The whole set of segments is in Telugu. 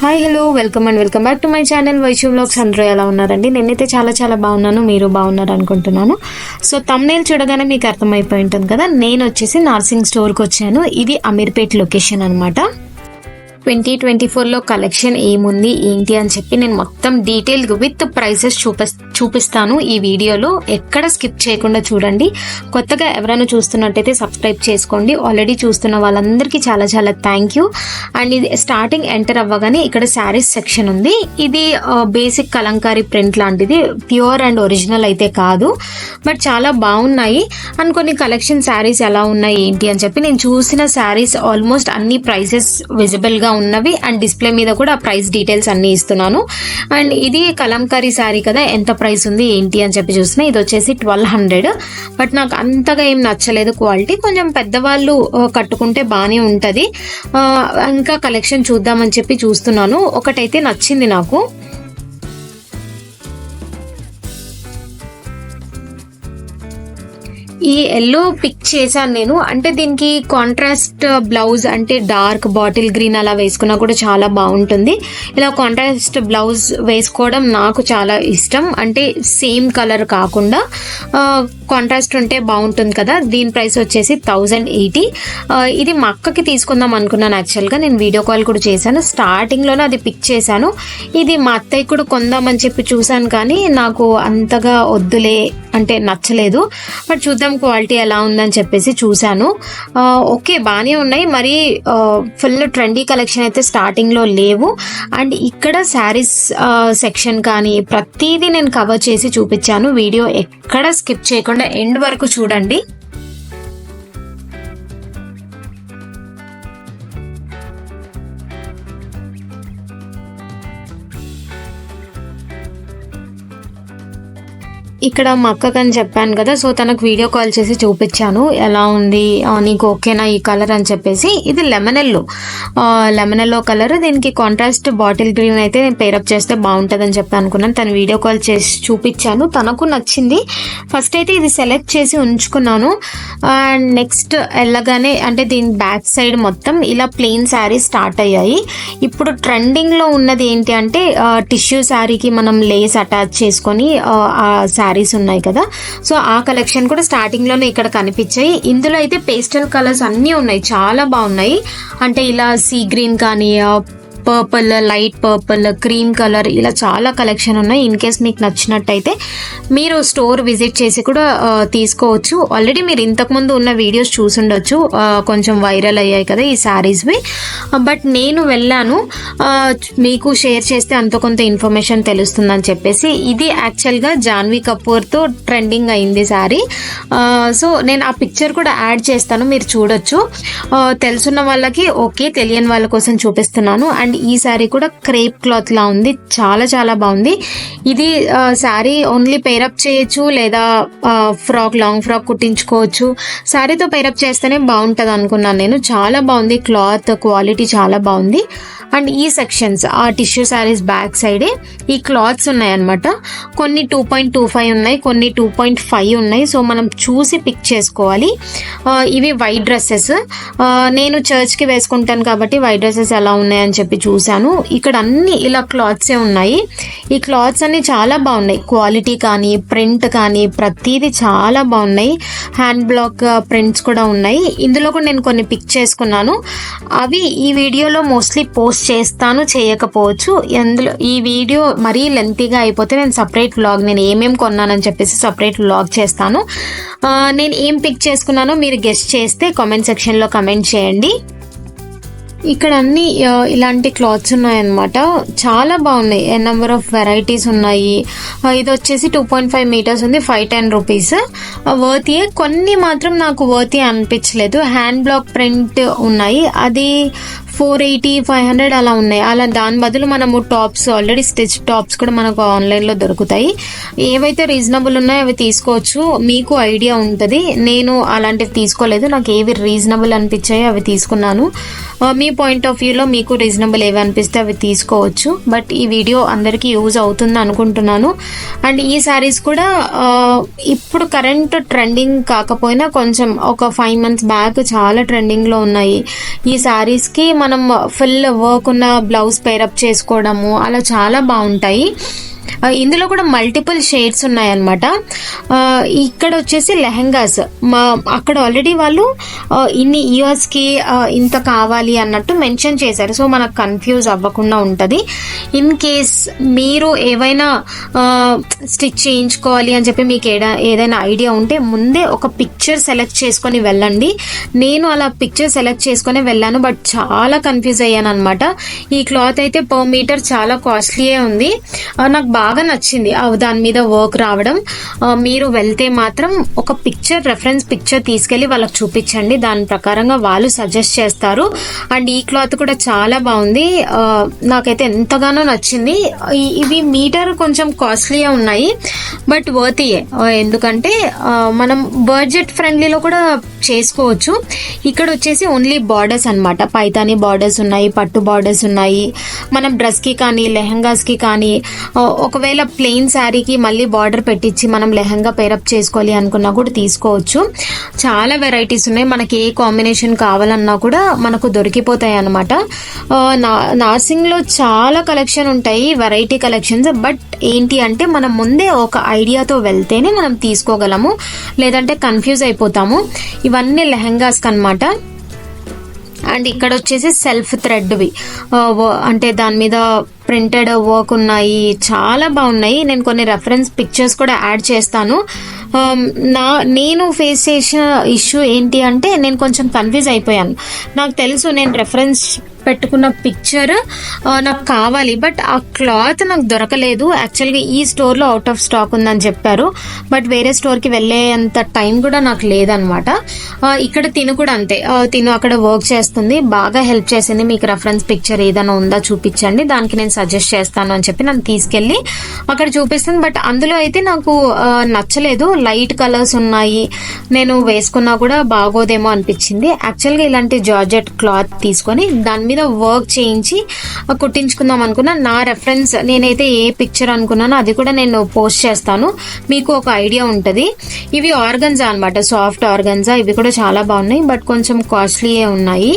Hi hello welcome back to my channel Vaishu vlogs. అందరూ ఎలా ఉన్నారండి? నేనైతే చాలా బాగున్నాను, మీరు బాగున్నారు అనుకుంటున్నాను. సో థంబ్నెయిల్ చూడగానే మీకు అర్థమైపోయి ఉంటుంది కదా, నేను వచ్చేసి నార్సింగ్ స్టోర్కి వచ్చాను. ఇది అమీర్పేట్ లొకేషన్ అనమాట. 2024లో కలెక్షన్ ఏముంది ఏంటి అని చెప్పి నేను మొత్తం డీటెయిల్ విత్ ప్రైసెస్ చూపిస్తాను ఈ వీడియోలో. ఎక్కడ స్కిప్ చేయకుండా చూడండి. కొత్తగా ఎవరైనా చూస్తున్నట్టయితే సబ్స్క్రైబ్ చేసుకోండి. ఆల్రెడీ చూస్తున్న వాళ్ళందరికీ చాలా థ్యాంక్ యూ. అండ్ ఇది స్టార్టింగ్ ఎంటర్ అవ్వగానే ఇక్కడ శారీస్ సెక్షన్ ఉంది. ఇది బేసిక్ కలంకారీ ప్రింట్ లాంటిది, ప్యూర్ అండ్ ఒరిజినల్ అయితే కాదు, బట్ చాలా బాగున్నాయి. అండ్ కొన్ని కలెక్షన్ శారీస్ ఎలా ఉన్నాయి ఏంటి అని చెప్పి నేను చూసిన శారీస్ ఆల్మోస్ట్ అన్ని ప్రైసెస్ విజిబుల్ గా ఉన్నవి అండ్ డిస్ప్లే మీద కూడా ఆ ప్రైస్ డీటెయిల్స్ అన్ని ఇస్తున్నాను. అండ్ ఇది కలంకారీ శారీ కదా, ఎంత ప్రైస్ ఉంది ఏంటి అని చెప్పి చూసిన. ఇది వచ్చేసి 1200, బట్ నాకు అంతగా ఏం నచ్చలేదు క్వాలిటీ. కొంచెం పెద్దవాళ్ళు కట్టుకుంటే బాగానే ఉంటుంది. ఇంకా కలెక్షన్ చూద్దామని చెప్పి చూస్తున్నాను. ఒకటైతే నచ్చింది నాకు. ఈ ఎల్లో పిక్ చేశాను నేను. అంటే దీనికి కాంట్రాస్ట్ బ్లౌజ్, అంటే డార్క్ బాటిల్ గ్రీన్ అలా వేసుకున్నా కూడా చాలా బాగుంటుంది. ఇలా కాంట్రాస్ట్ బ్లౌజ్ వేసుకోవడం నాకు చాలా ఇష్టం. అంటే సేమ్ కలర్ కాకుండా కాంట్రాస్ట్ ఉంటే బాగుంటుంది కదా. దీని ప్రైస్ వచ్చేసి 1080. ఇది మా అక్కకి తీసుకుందాం అనుకున్నాను. యాక్చువల్గా నేను వీడియో కాల్ కూడా చేశాను, స్టార్టింగ్లోనే అది పిక్ చేశాను. ఇది మా అత్తయ్య కూడా కొందామని చెప్పి చూశాను, కానీ నాకు అంతగా వద్దులే అంటే నచ్చలేదు. బట్ చూద్దాం క్వాలిటీ ఎలా ఉందని చెప్పేసి చూశాను. ఓకే, బాగానే ఉన్నాయి. మరి ఫుల్ ట్రెండీ కలెక్షన్ అయితే స్టార్టింగ్లో లేవు. అండ్ ఇక్కడ శారీస్ సెక్షన్ కానీ ప్రతిదీ నేను కవర్ చేసి చూపించాను. వీడియో ఎక్కడ స్కిప్ చేయకుండా ఎండ్ వరకు చూడండి. ఇక్కడ మా అక్కకని చెప్పాను కదా, సో తనకు వీడియో కాల్ చేసి చూపించాను ఎలా ఉంది, నీకు ఓకేనా ఈ కలర్ అని చెప్పేసి. ఇది లెమన్ ఎల్లో కలర్. దీనికి కాంట్రాస్ట్ బాటిల్ గ్రీన్ అయితే నేను పేరప్ చేస్తే బాగుంటుంది అని చెప్పి అనుకున్నాను. తను వీడియో కాల్ చేసి చూపించాను, తనకు నచ్చింది. ఫస్ట్ అయితే ఇది సెలెక్ట్ చేసి ఉంచుకున్నాను. అండ్ నెక్స్ట్ వెళ్ళగానే అంటే దీని బ్యాక్ సైడ్ మొత్తం ఇలా ప్లెయిన్ శారీ స్టార్ట్ అయ్యాయి. ఇప్పుడు ట్రెండింగ్లో ఉన్నది ఏంటి అంటే టిష్యూ శారీకి మనం లేస్ అటాచ్ చేసుకొని ఆ శారీస్ ఉన్నాయి కదా, సో ఆ కలెక్షన్ కూడా స్టార్టింగ్ లోనే ఇక్కడ కనిపించాయి. ఇందులో అయితే పేస్టల్ కలర్స్ అన్నీ ఉన్నాయి, చాలా బాగున్నాయి. అంటే ఇలా సీ గ్రీన్ కానీ, purple, light purple, cream colour, ఇలా చాలా కలెక్షన్ ఉన్నాయి. ఇన్ కేస్ మీకు నచ్చినట్టయితే మీరు స్టోర్ విజిట్ చేసి కూడా తీసుకోవచ్చు. ఆల్రెడీ మీరు ఇంతకుముందు ఉన్న వీడియోస్ చూసుండొచ్చు, కొంచెం వైరల్ అయ్యాయి కదా ఈ శారీస్వి. బట్ నేను వెళ్ళాను, మీకు షేర్ చేస్తే అంత కొంత ఇన్ఫర్మేషన్ తెలుస్తుందని చెప్పేసి. ఇది యాక్చువల్గా జాన్వీ కపూర్తో ట్రెండింగ్ అయింది శారీ. సో నేను ఆ పిక్చర్ కూడా యాడ్ చేస్తాను, మీరు చూడొచ్చు. తెలుసున్న వాళ్ళకి ఓకే, తెలియని వాళ్ళ కోసం చూపిస్తున్నాను. అండ్ ఈ శారీ కూడా క్రేప్ క్లాత్ లా ఉంది, చాలా బాగుంది. ఇది శారీ ఓన్లీ పేరప్ చేయొచ్చు, లేదా లాంగ్ ఫ్రాక్ కుట్టించుకోవచ్చు. శారీతో పేరప్ చేస్తేనే బాగుంటుంది అనుకున్నాను నేను. చాలా బాగుంది, క్లాత్ క్వాలిటీ చాలా బాగుంది. అండ్ ఈ సెక్షన్స్ ఆ టిష్యూ శారీస్ బ్యాక్ సైడే ఈ క్లాత్స్ ఉన్నాయన్నమాట. కొన్ని 2.25 ఉన్నాయి, కొన్ని 2.5 ఉన్నాయి. సో మనం చూసి పిక్ చేసుకోవాలి. ఇవి వైట్ డ్రెస్సెస్. నేను చర్చ్కి వేసుకుంటాను కాబట్టి వైట్ డ్రెస్సెస్ ఎలా ఉన్నాయని చెప్పి చూశాను. ఇక్కడ అన్ని ఇలా క్లాత్సే ఉన్నాయి. ఈ క్లాత్స్ అన్ని చాలా బాగున్నాయి, క్వాలిటీ కానీ ప్రింట్ కానీ ప్రతిదీ చాలా బాగున్నాయి. హ్యాండ్ బ్లాక్ ప్రింట్స్ కూడా ఉన్నాయి. ఇందులో కూడా నేను కొన్ని పిక్ చేసుకున్నాను. అవి ఈ వీడియోలో మోస్ట్లీ పోస్ట్ చేస్తాను, చేయకపోవచ్చు. అందులో ఈ వీడియో మరీ లెంతీగా అయిపోతే నేను సపరేట్ వ్లాగ్, నేను ఏమేమి కొన్నానని చెప్పేసి సపరేట్ వ్లాగ్ చేస్తాను. నేను ఏం పిక్ చేసుకున్నానో మీరు గెస్ట్ చేస్తే కామెంట్ సెక్షన్లో కమెంట్ చేయండి. ఇక్కడ అన్ని ఇలాంటి క్లాత్స్ ఉన్నాయన్నమాట, చాలా బాగున్నాయి. నెంబర్ ఆఫ్ వెరైటీస్ ఉన్నాయి. ఇది వచ్చేసి 2.5 మీటర్స్ ఉంది, 510 రూపీస్. వర్తియే. కొన్ని మాత్రం నాకు వర్తి అనిపించలేదు. హ్యాండ్ బ్లాక్ ప్రింట్ ఉన్నాయి, అది 480, 500 అలా ఉన్నాయి. అలా దాని బదులు మనము టాప్స్, ఆల్రెడీ స్టిచ్ టాప్స్ కూడా మనకు ఆన్లైన్లో దొరుకుతాయి. ఏవైతే రీజనబుల్ ఉన్నాయో అవి తీసుకోవచ్చు, మీకు ఐడియా ఉంటుంది. నేను అలాంటివి తీసుకోలేదు, నాకు ఏవి రీజనబుల్ అనిపించాయో అవి తీసుకున్నాను. మీ పాయింట్ ఆఫ్ వ్యూలో మీకు రీజనబుల్ ఏవి అనిపిస్తే అవి తీసుకోవచ్చు. బట్ ఈ వీడియో అందరికీ యూజ్ అవుతుంది అనుకుంటున్నాను. అండ్ ఈ శారీస్ కూడా ఇప్పుడు కరెంట్ ట్రెండింగ్ కాకపోయినా కొంచెం ఒక 5 months బ్యాక్ చాలా ట్రెండింగ్లో ఉన్నాయి. ఈ శారీస్కి మనం ఫుల్ వర్క్ ఉన్న బ్లౌజ్ పేరప్ చేసుకోవడము అలా చాలా బాగుంటాయి. ఇందులో కూడా మల్టిపుల్ షేడ్స్ ఉన్నాయన్నమాట. ఇక్కడ వచ్చేసి లెహంగాస్ అక్కడ ఆల్రెడీ వాళ్ళు ఇన్ని ఇయర్స్కి ఇంత కావాలి అన్నట్టు మెన్షన్ చేశారు. సో మనకు కన్ఫ్యూజ్ అవ్వకుండా ఉంటుంది. ఇన్ కేస్ మీరు ఏవైనా స్టిచ్ చేయించుకోవాలి అని చెప్పి మీకు ఏదైనా ఐడియా ఉంటే ముందే ఒక పిక్చర్ సెలెక్ట్ చేసుకొని వెళ్ళండి. నేను అలా పిక్చర్ సెలెక్ట్ చేసుకొని వెళ్ళాను, బట్ చాలా కన్ఫ్యూజ్ అయ్యాను అనమాట. ఈ క్లాత్ అయితే పర్ మీటర్ చాలా కాస్ట్లీయే ఉంది. నాకు బాగా నచ్చింది దాని మీద వర్క్ రావడం. మీరు వెళ్తే మాత్రం ఒక పిక్చర్, రెఫరెన్స్ పిక్చర్ తీసుకెళ్లి వాళ్ళకి చూపించండి. దాని ప్రకారంగా వాళ్ళు సజెస్ట్ చేస్తారు. అండ్ ఈ క్లాత్ కూడా చాలా బాగుంది, నాకైతే ఎంతగానో నచ్చింది. ఇవి మీటర్ కొంచెం కాస్ట్లీగా ఉన్నాయి, బట్ వర్తియే. ఎందుకంటే మనం బడ్జెట్ ఫ్రెండ్లీలో కూడా చేసుకోవచ్చు. ఇక్కడ వచ్చేసి ఓన్లీ బార్డర్స్ అనమాట. పైతాని బార్డర్స్ ఉన్నాయి, పట్టు బార్డర్స్ ఉన్నాయి. మనం డ్రెస్ కి కానీ లెహంగాస్ కి కానీ ఒకవేళ ప్లెయిన్ శారీకి మళ్ళీ బార్డర్ పెట్టించి మనం లెహంగా పేరప్ చేసుకోవాలి అనుకున్నా కూడా తీసుకోవచ్చు. చాలా వెరైటీస్ ఉన్నాయి. మనకి ఏ కాంబినేషన్ కావాలన్నా కూడా మనకు దొరికిపోతాయి అనమాట. నార్సింగ్ లో చాలా కలెక్షన్ ఉంటాయి, వెరైటీ కలెక్షన్స్. బట్ ఏంటి అంటే మనం ముందే ఒక ఐడియాతో వెళ్తేనే మనం తీసుకోగలము, లేదంటే కన్ఫ్యూజ్ అయిపోతాము. ఇవన్నీ లెహంగాస్ కనమాట. అండ్ ఇక్కడ వచ్చేసి సెల్ఫ్ థ్రెడ్వి, అంటే దాని మీద ప్రింటెడ్ వర్క్ ఉన్నాయి, చాలా బాగున్నాయి. నేను కొన్ని రెఫరెన్స్ పిక్చర్స్ కూడా యాడ్ చేస్తాను. నేను ఫేస్ చేసిన ఇష్యూ ఏంటి అంటే నేను కొంచెం కన్ఫ్యూజ్ అయిపోయాను. నాకు తెలుసు నేను రెఫరెన్స్ పెట్టుకున్న పిక్చర్ నాకు కావాలి, బట్ ఆ క్లాత్ నాకు దొరకలేదు. యాక్చువల్గా ఈ స్టోర్లో అవుట్ ఆఫ్ స్టాక్ ఉందని చెప్పారు, బట్ వేరే స్టోర్కి వెళ్ళేంత టైం కూడా నాకు లేదనమాట. ఇక్కడ తిను కూడా అంతే, తిను అక్కడ వర్క్ చేస్తుంది, బాగా హెల్ప్ చేసింది. మీకు రెఫరెన్స్ పిక్చర్ ఏదైనా ఉందా చూపించండి, దానికి నేను సజెస్ట్ చేస్తాను అని చెప్పి నన్ను తీసుకెళ్ళి అక్కడ చూపిస్తుంది. బట్ అందులో అయితే నాకు నచ్చలేదు, లైట్ కలర్స్ ఉన్నాయి, నేను వేసుకున్నా కూడా బాగోదేమో అనిపించింది. యాక్చువల్గా ఇలాంటి జార్జెట్ క్లాత్ తీసుకొని దాని మీద వర్క్ చేయించి కుట్టించుకుందాం అనుకున్నా. నా రెఫరెన్స్ నేనైతే ఏ పిక్చర్ అనుకున్నానో అది కూడా నేను పోస్ట్ చేస్తాను, మీకు ఒక ఐడియా ఉంటుంది. ఇవి ఆర్గన్జా అనమాట, సాఫ్ట్ ఆర్గన్జా. ఇవి కూడా చాలా బాగున్నాయి, బట్ కొంచెం కాస్ట్లీయే ఉన్నాయి.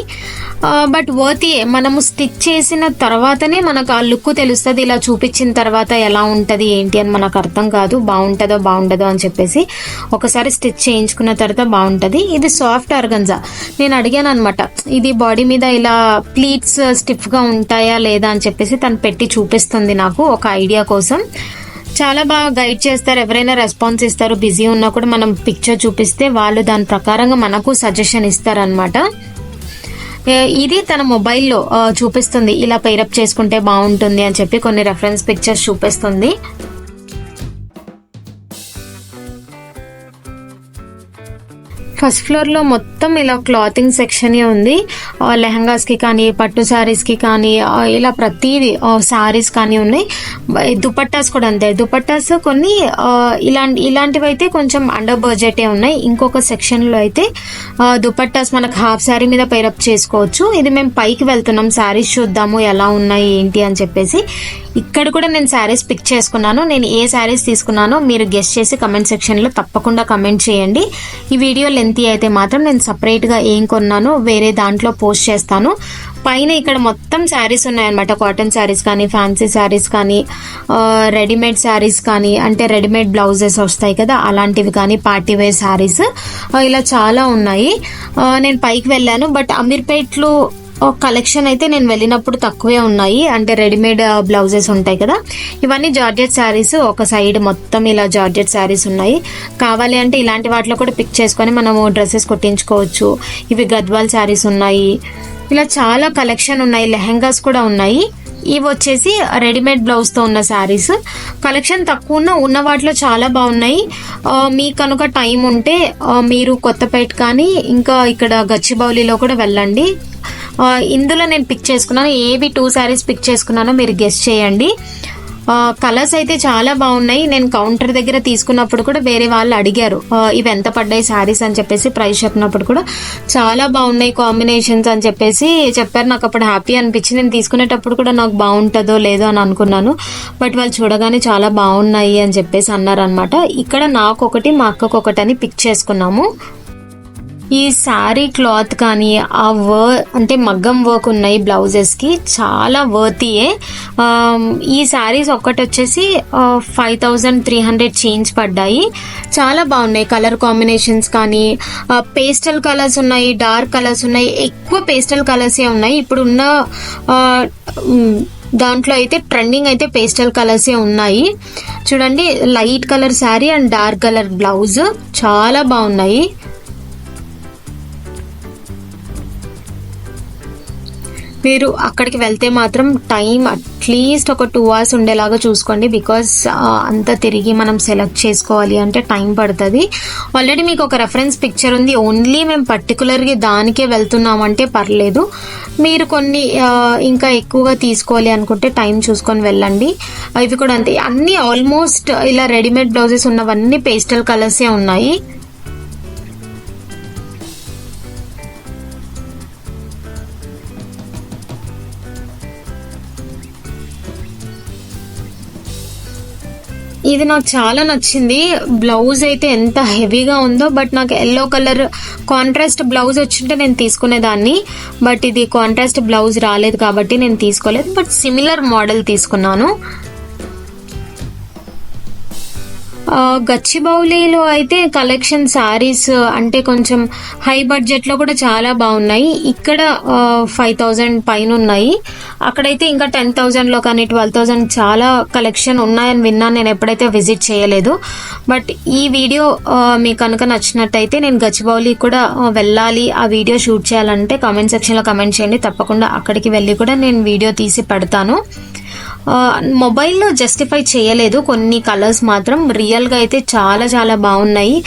But worthy. మనము స్టిచ్ చేసిన తర్వాతనే మనకు ఆ లుక్ తెలుస్తుంది. ఇలా చూపించిన తర్వాత ఎలా ఉంటుంది ఏంటి అని మనకు అర్థం కాదు, బాగుంటుందో అని చెప్పేసి. ఒకసారి స్టిచ్ చేయించుకున్న తర్వాత బాగుంటుంది. ఇది సాఫ్ట్ ఆర్గన్జా. నేను అడిగాను అనమాట, ఇది బాడీ మీద ఇలా ప్లీట్స్ స్టిఫ్ గా ఉంటాయా లేదా అని చెప్పేసి తను పెట్టి చూపిస్తుంది నాకు ఒక ఐడియా కోసం. చాలా బాగా గైడ్ చేస్తారు, ఎవరైనా రెస్పాన్స్ ఇస్తారు. బిజీ ఉన్నా కూడా మనం పిక్చర్ చూపిస్తే వాళ్ళు దాని ప్రకారంగా మనకు సజెషన్ ఇస్తారనమాట. ఇది తన మొబైల్లో చూపిస్తుంది, ఇలా పేరప్ చేసుకుంటే బాగుంటుంది అని చెప్పి కొన్ని రెఫరెన్స్ పిక్చర్స్ చూపిస్తుంది. ఫస్ట్ ఫ్లోర్లో మొత్తం ఇలా క్లాతింగ్ సెక్షన్ ఉంది. లెహంగాస్కి కానీ పట్టు శారీస్కి కానీ ఇలా ప్రతిదీ, శారీస్ కానీ ఉన్నాయి. దుపట్టాస్ కూడా అంతే. దుపట్టాస్ కొన్ని ఇలాంటివి అయితే కొంచెం అండర్ బడ్జెటే ఉన్నాయి. ఇంకొక సెక్షన్లో అయితే దుపట్టాస్ మనకు హాఫ్ శారీ మీద పేరప్ చేసుకోవచ్చు. ఇది మేము పైకి వెళ్తున్నాం, శారీస్ చూద్దాము ఎలా ఉన్నాయి ఏంటి అని చెప్పేసి. ఇక్కడ కూడా నేను శారీస్ పిక్ చేసుకున్నాను. నేను ఏ శారీస్ తీసుకున్నానో మీరు గెస్ట్ చేసి కమెంట్ సెక్షన్లో తప్పకుండా కమెంట్ చేయండి. ఈ వీడియో లెంతీ అయితే మాత్రం నేను సపరేట్గా ఏం కొన్నానో వేరే దాంట్లో పోస్ట్ చేస్తాను. పైన ఇక్కడ మొత్తం శారీస్ ఉన్నాయన్నమాట. కాటన్ శారీస్ కానీ, ఫ్యాన్సీ శారీస్ కానీ, రెడీమేడ్ శారీస్ కానీ, అంటే రెడీమేడ్ బ్లౌజెస్ వస్తాయి కదా అలాంటివి కానీ, పార్టీ వేర్ శారీస్ ఇలా చాలా ఉన్నాయి. నేను పైకి వెళ్ళాను, బట్ అమీర్పేట్లో కలెక్షన్ అయితే నేను వెళ్ళినప్పుడు తక్కువే ఉన్నాయి. అంటే రెడీమేడ్ బ్లౌజెస్ ఉంటాయి కదా, ఇవన్నీ జార్జెట్ శారీస్. ఒక సైడ్ మొత్తం ఇలా జార్జెట్ శారీస్ ఉన్నాయి. కావాలి అంటే ఇలాంటి వాటిలో కూడా పిక్ చేసుకొని మనము డ్రెస్సెస్ కుట్టించుకోవచ్చు. ఇవి గద్వాల్ శారీస్ ఉన్నాయి. ఇలా చాలా కలెక్షన్ ఉన్నాయి. లెహంగాస్ కూడా ఉన్నాయి. ఇవి వచ్చేసి రెడీమేడ్ బ్లౌజ్తో ఉన్న శారీస్. కలెక్షన్ తక్కువ ఉన్న వాటిలో చాలా బాగున్నాయి. మీకు కనుక టైం ఉంటే మీరు కొత్తపేట కానీ ఇంకా ఇక్కడ గచ్చిబౌలిలో కూడా వెళ్ళండి. ఇందులో నేను పిక్ చేసుకున్నాను. ఏవి 2 శారీస్ పిక్ చేసుకున్నానో మీరు గెస్ట్ చేయండి. కలర్స్ అయితే చాలా బాగున్నాయి. నేను కౌంటర్ దగ్గర తీసుకున్నప్పుడు కూడా వేరే వాళ్ళు అడిగారు ఇవి ఎంత పడ్డాయి శారీస్ అని చెప్పేసి. ప్రైస్ చెప్పినప్పుడు కూడా చాలా బాగున్నాయి కాంబినేషన్స్ అని చెప్పేసి చెప్పారు. నాకు అప్పుడు హ్యాపీ అనిపించింది. నేను తీసుకునేటప్పుడు కూడా నాకు బాగుంటుందో లేదో అని అనుకున్నాను, బట్ వాళ్ళు చూడగానే చాలా బాగున్నాయి అని చెప్పేసి అన్నారు అనమాట. ఇక్కడ నాకు ఒకటి, మా అక్కకు ఒకటి అని పిక్ చేసుకున్నాము. ఈ శారీ క్లాత్ కానీ ఆ అంటే మగ్గం వర్క్ ఉన్నాయి బ్లౌజెస్కి, చాలా వర్తియే. ఈ శారీస్ ఒక్కటి వచ్చేసి 5300 చేంజ్ పడ్డాయి. చాలా బాగున్నాయి కలర్ కాంబినేషన్స్ కానీ. పేస్టల్ కలర్స్ ఉన్నాయి, డార్క్ కలర్స్ ఉన్నాయి, ఎక్కువ పేస్టల్ కలర్సే ఉన్నాయి. ఇప్పుడున్న దాంట్లో అయితే ట్రెండింగ్ అయితే పేస్టల్ కలర్సే ఉన్నాయి. చూడండి, light colour sari and dark colour blouse చాలా బాగున్నాయి. మీరు అక్కడికి వెళ్తే మాత్రం టైం అట్లీస్ట్ ఒక 2 hours ఉండేలాగా చూసుకోండి. బికాస్ అంతా తిరిగి మనం సెలెక్ట్ చేసుకోవాలి అంటే టైం పడుతుంది. ఆల్రెడీ మీకు ఒక రెఫరెన్స్ పిక్చర్ ఉంది, ఓన్లీ మేము పర్టికులర్గా దానికే వెళ్తున్నామంటే పర్లేదు. మీరు కొన్ని ఇంకా ఎక్కువగా తీసుకోవాలి అనుకుంటే టైం చూసుకొని వెళ్ళండి. ఇవి కూడా అంతే, అన్నీ ఆల్మోస్ట్ ఇలా రెడీమేడ్ బ్లౌజెస్ ఉన్నవన్నీ పేస్టల్ కలర్సే ఉన్నాయి. ఇది నాకు చాలా నచ్చింది. బ్లౌజ్ అయితే ఎంత హెవీగా ఉందో, బట్ నాకు ఎల్లో కలర్ కాంట్రాస్ట్ బ్లౌజ్ వచ్చింటే నేను తీసుకునేదాన్ని. బట్ ఇది కాంట్రాస్ట్ బ్లౌజ్ రాలేదు కాబట్టి నేను తీసుకోలేదు, బట్ సిమిలర్ మోడల్ తీసుకున్నాను. గచ్చిబౌలిలో అయితే కలెక్షన్ శారీస్ అంటే కొంచెం హై బడ్జెట్లో కూడా చాలా బాగున్నాయి. ఇక్కడ 5000 పైన ఉన్నాయి, అక్కడైతే ఇంకా 10,000లో కానీ 12,000 చాలా కలెక్షన్ ఉన్నాయని విన్నాను. నేను ఎప్పుడైతే విజిట్ చేయలేదు. బట్ ఈ వీడియో మీకు కనుక నచ్చినట్టయితే నేను గచ్చిబౌలి కూడా వెళ్ళాలి, ఆ వీడియో షూట్ చేయాలంటే కామెంట్ సెక్షన్లో కమెంట్ చేయండి. తప్పకుండా అక్కడికి వెళ్ళి కూడా నేను వీడియో తీసి పెడతాను. మొబైల్లో జస్టిఫై చేయలేదు, కొన్ని కలర్స్ మాత్రం రియల్గా అయితే చాలా చాలా బాగున్నాయి.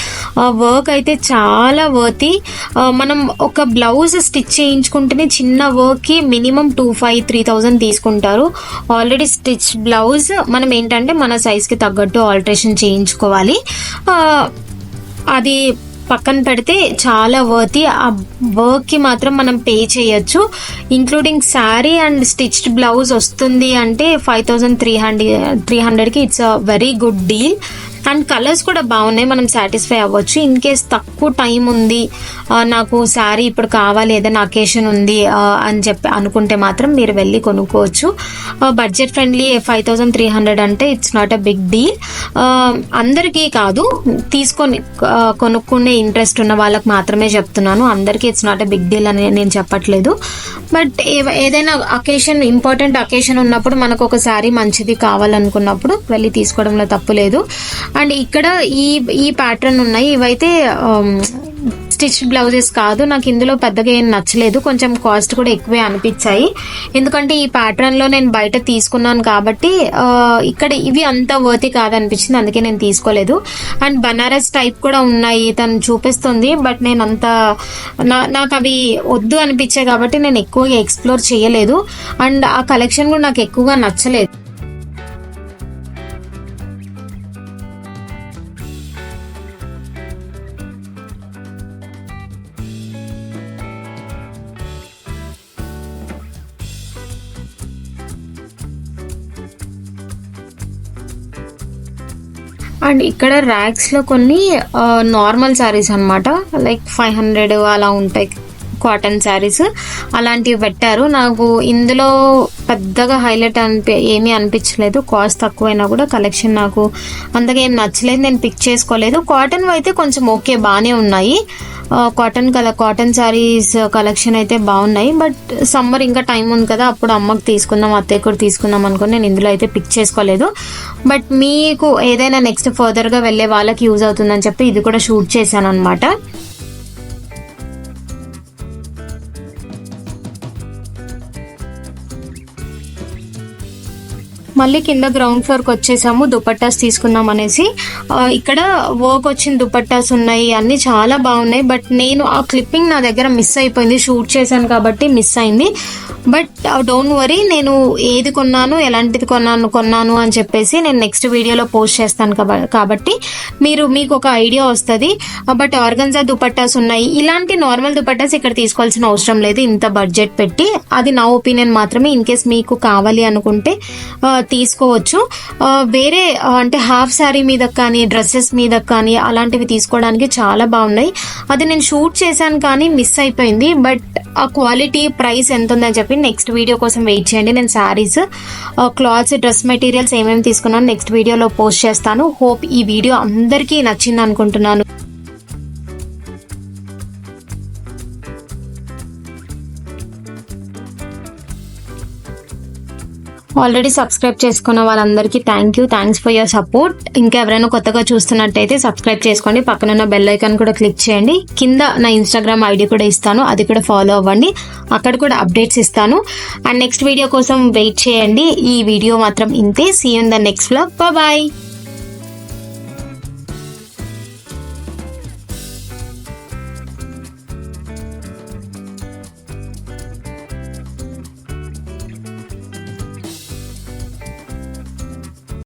వర్క్ అయితే చాలా వర్తి. మనం ఒక బ్లౌజ్ స్టిచ్ చేయించుకుంటేనే చిన్న వర్క్కి మినిమం 2,500-3,000 తీసుకుంటారు. ఆల్రెడీ స్టిచ్ బ్లౌజ్ మనం ఏంటంటే మన సైజ్కి తగ్గట్టు ఆల్టరేషన్ చేయించుకోవాలి. అది పక్కన పెడితే చాలా వర్తి. ఆ వర్క్కి మాత్రం మనం పే చేయొచ్చు. Including sari and stitched blouse వస్తుంది అంటే 5,300కి it's a very good deal. And colours కూడా బాగున్నాయి, మనం సాటిస్ఫై అవ్వచ్చు. ఇన్ కేస్ తక్కువ టైం ఉంది, నాకు శారీ ఇప్పుడు కావాలి, ఏదైనా అకేషన్ ఉంది అని చెప్పి అనుకుంటే మాత్రం మీరు వెళ్ళి కొనుక్కోవచ్చు. బడ్జెట్ ఫ్రెండ్లీ 5,300 అంటే it's not a big deal. అందరికీ కాదు, తీసుకొని కొనుక్కునే ఇంట్రెస్ట్ ఉన్న వాళ్ళకి మాత్రమే చెప్తున్నాను. అందరికీ it's not a big deal అని నేను చెప్పట్లేదు. బట్ ఏదైనా అకేషన్, ఇంపార్టెంట్ అకేషన్ ఉన్నప్పుడు మనకు ఒక శారీ మంచిది కావాలనుకున్నప్పుడు వెళ్ళి తీసుకోవడంలో తప్పు లేదు. అండ్ ఇక్కడ ఈ ప్యాటర్న్ ఉన్నాయి, ఇవైతే స్టిచ్ బ్లౌజెస్ కాదు. నాకు ఇందులో పెద్దగా ఏం నచ్చలేదు, కొంచెం కాస్ట్ కూడా ఎక్కువే అనిపించాయి. ఎందుకంటే ఈ ప్యాటర్న్లో నేను బయట తీసుకున్నాను కాబట్టి ఇక్కడ ఇవి అంత వర్తి కాదనిపించింది, అందుకే నేను తీసుకోలేదు. అండ్ బనారస్ టైప్ కూడా ఉన్నాయి, తను చూపిస్తుంది. బట్ నేను నాకు అవి వద్దు అనిపించాయి కాబట్టి నేను ఎక్కువగా ఎక్స్ప్లోర్ చేయలేదు. అండ్ ఆ కలెక్షన్ కూడా నాకు ఎక్కువగా నచ్చలేదు. అండ్ ఇక్కడ ర్యాక్స్లో కొన్ని నార్మల్ శారీస్ అనమాట, లైక్ 500 అలా ఉంటాయి కాటన్ శారీస్, అలాంటివి పెట్టారు. నాకు ఇందులో పెద్దగా హైలైట్ ఏమీ అనిపించలేదు. కాస్ట్ తక్కువైనా కూడా కలెక్షన్ నాకు అంతగా ఏం నచ్చలేదు, నేను పిక్ చేసుకోలేదు. కాటన్ అయితే కొంచెం ఓకే, బాగానే ఉన్నాయి. కాటన్ శారీస్ కలెక్షన్ అయితే బాగున్నాయి. బట్ సమ్మర్ ఇంకా టైం ఉంది కదా, అప్పుడు అమ్మకి తీసుకుందాం, అత్తయ్య కూడా తీసుకుందాం అనుకుని నేను ఇందులో అయితే పిక్ చేసుకోలేదు. బట్ మీకు ఏదైనా నెక్స్ట్ ఫర్దర్గా వెళ్ళే వాళ్ళకి యూజ్ అవుతుందని చెప్పి ఇది కూడా షూట్ చేశాను అనమాట. మళ్ళీ కింద గ్రౌండ్ ఫ్లోర్కి వచ్చేసాము, దుపట్టాస్ తీసుకుందాం అనేసి. ఇక్కడ వర్క్ వచ్చిన దుపట్టాస్ ఉన్నాయి, అన్నీ చాలా బాగున్నాయి. బట్ నేను ఆ క్లిప్పింగ్ నా దగ్గర మిస్ అయిపోయింది, షూట్ చేశాను కాబట్టి మిస్ అయింది. బట్ డోంట్ వరీ, నేను ఏది కొన్నాను, ఎలాంటిది కొన్నాను అని చెప్పేసి నేను నెక్స్ట్ వీడియోలో పోస్ట్ చేస్తాను కాబట్టి మీకు ఒక ఐడియా వస్తుంది. బట్ ఆర్గన్జా దుపట్టాస్ ఉన్నాయి. ఇలాంటి నార్మల్ దుపట్టాస్ ఇక్కడ తీసుకోవాల్సిన అవసరం లేదు ఇంత బడ్జెట్ పెట్టి. అది నా ఒపీనియన్ మాత్రమే. ఇన్ కేస్ మీకు కావాలి అనుకుంటే తీసుకోవచ్చు. వేరే అంటే హాఫ్ శారీ మీద కానీ డ్రెస్సెస్ మీద కానీ అలాంటివి తీసుకోవడానికి చాలా బాగున్నాయి. అది నేను షూట్ చేశాను కానీ మిస్ అయిపోయింది. బట్ ఆ క్వాలిటీ, ప్రైస్ ఎంత ఉందని చెప్పి నెక్స్ట్ వీడియో కోసం వెయిట్ చేయండి. నేను శారీస్, క్లాత్స్, డ్రెస్ మెటీరియల్స్ ఏమేమి తీసుకున్నాను నెక్స్ట్ వీడియోలో పోస్ట్ చేస్తాను. హోప్ ఈ వీడియో అందరికీ నచ్చింది అనుకుంటున్నాను. ఆల్రెడీ సబ్స్క్రైబ్ చేసుకున్న వాళ్ళందరికీ థ్యాంక్స్ ఫర్ యువర్ సపోర్ట్. ఇంకా ఎవరైనా కొత్తగా చూస్తున్నట్టయితే సబ్స్క్రైబ్ చేసుకోండి. పక్కనున్న బెల్ ఐకాన్ కూడా క్లిక్ చేయండి. కింద నా ఇన్స్టాగ్రామ్ ఐడి కూడా ఇస్తాను, అది కూడా ఫాలో అవ్వండి. అక్కడ కూడా అప్డేట్స్ ఇస్తాను. అండ్ నెక్స్ట్ వీడియో కోసం వెయిట్ చేయండి. ఈ వీడియో మాత్రం ఇంతే. See you in the next vlog. Bye.